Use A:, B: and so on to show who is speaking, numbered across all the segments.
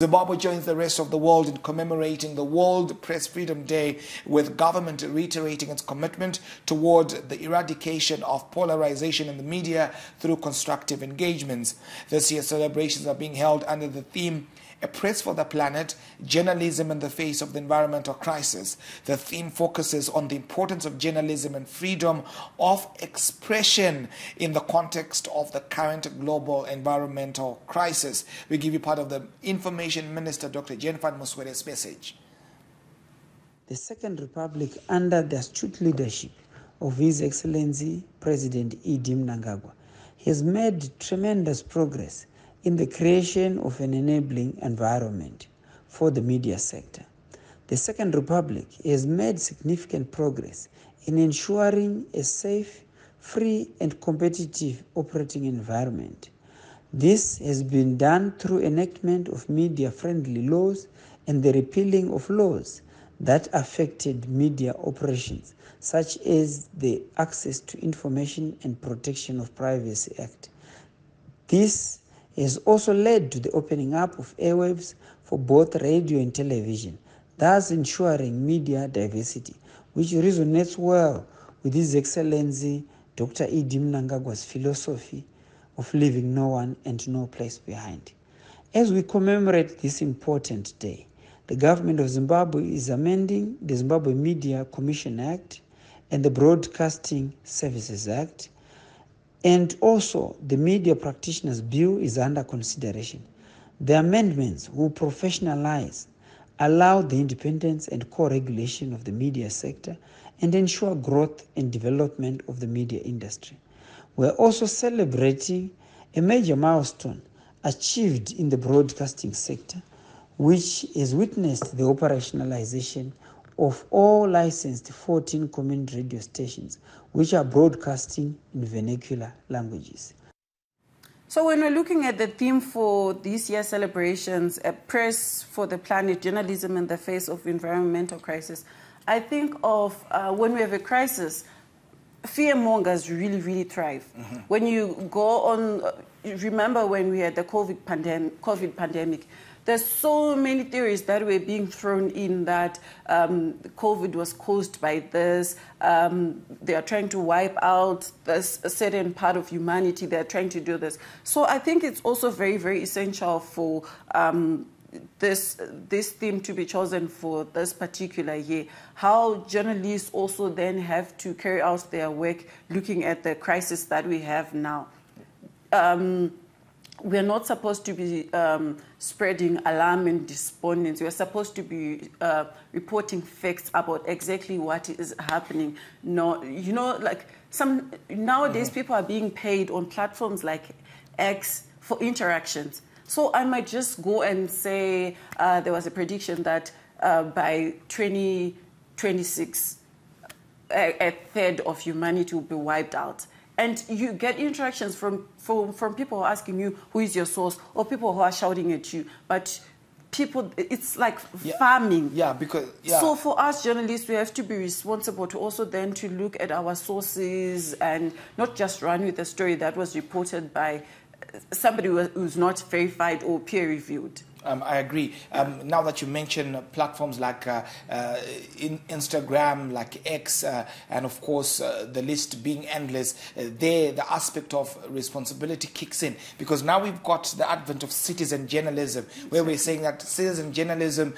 A: Zimbabwe joins the rest of the world in commemorating the World Press Freedom Day, with government reiterating its commitment toward the eradication of polarization in the media through constructive engagements. This year's celebrations are being held under the theme "A Press for the Planet, Journalism in the Face of the Environmental Crisis." The theme focuses on the importance of journalism and freedom of expression in the context of the current global environmental crisis. We give you part of the Information Minister, Dr. Jennifer Muswere's message.
B: The Second Republic, under the astute leadership of His Excellency President E.D. Mnangagwa, has made tremendous progress in the creation of an enabling environment for the media sector. The Second Republic has made significant progress in ensuring a safe, free, and competitive operating environment. This has been done through enactment of media-friendly laws and the repealing of laws that affected media operations, such as the Access to Information and Protection of Privacy Act. This has also led to the opening up of airwaves for both radio and television, thus ensuring media diversity, which resonates well with His Excellency Dr. E.D. Mnangagwa's philosophy of leaving no one and no place behind. As we commemorate this important day, the government of Zimbabwe is amending the Zimbabwe Media Commission Act and the Broadcasting Services Act, and also the Media Practitioners Bill is under consideration. The amendments will professionalize, allow the independence and co-regulation of the media sector, and ensure growth and development of the media industry. We're also celebrating a major milestone achieved in the broadcasting sector, which has witnessed the operationalization of all licensed 14 community radio stations, which are broadcasting in vernacular languages.
C: So when we're looking at the theme for this year's celebrations, "A Press for the Planet, Journalism in the Face of Environmental Crisis," I think of when we have a crisis, fearmongers really thrive. Mm-hmm. When you go on, remember when we had the COVID pandemic, there's so many theories that were being thrown in that COVID was caused by this. They are trying to wipe out this a certain part of humanity. They're trying to do this. So I think it's also very essential for this theme to be chosen for this particular year. How journalists also then have to carry out their work looking at the crisis that we have now. We're not supposed to be spreading alarm and despondence. We're supposed to be reporting facts about exactly what is happening. No, you know, like nowadays people are being paid on platforms like X for interactions. So I might just go and say there was a prediction that by 2026, a third of humanity will be wiped out. And you get interactions from people asking you, who is your source, or people who are shouting at you. But people, it's like farming.
A: Yeah, because... Yeah.
C: So for us journalists, we have to be responsible to also then to look at our sources and not just run with a story that was reported by somebody who's not verified or peer-reviewed.
A: I agree. Now that you mention platforms like Instagram, like X, and of course the list being endless, there the aspect of responsibility kicks in, because now we've got the advent of citizen journalism, where we're saying that citizen journalism,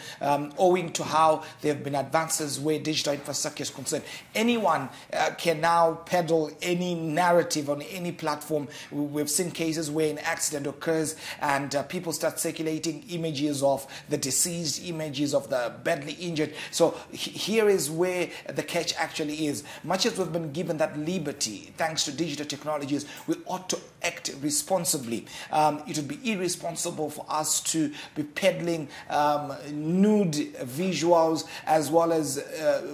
A: owing to how there have been advances where digital infrastructure is concerned, anyone can now peddle any narrative on any platform. We've seen cases where an accident occurs and people start circulating images of the deceased, images of the badly injured. So here is where the catch actually is. Much as we've been given that liberty thanks to digital technologies, we ought to act responsibly. It would be irresponsible for us to be peddling nude visuals, as well as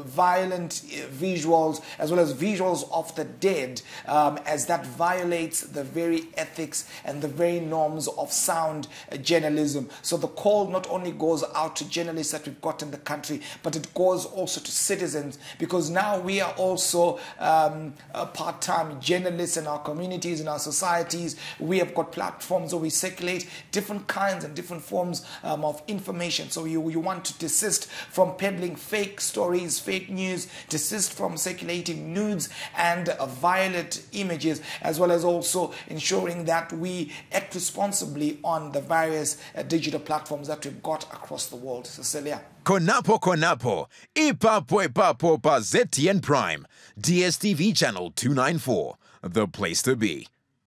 A: violent visuals, as well as visuals of the dead, as that violates the very ethics and the very norms of sound journalism. So So the call not only goes out to journalists that we've got in the country, but it goes also to citizens, because now we are also part-time journalists in our communities, in our societies. We have got platforms where we circulate different kinds and different forms of information. So you want to desist from peddling fake stories, fake news, desist from circulating nudes and violent images, as well as also ensuring that we act responsibly on the various digital platforms that we've got across the world. Cecilia.
D: Konapo Ipapo pa ZTN Prime, DSTV channel 294, the place to be.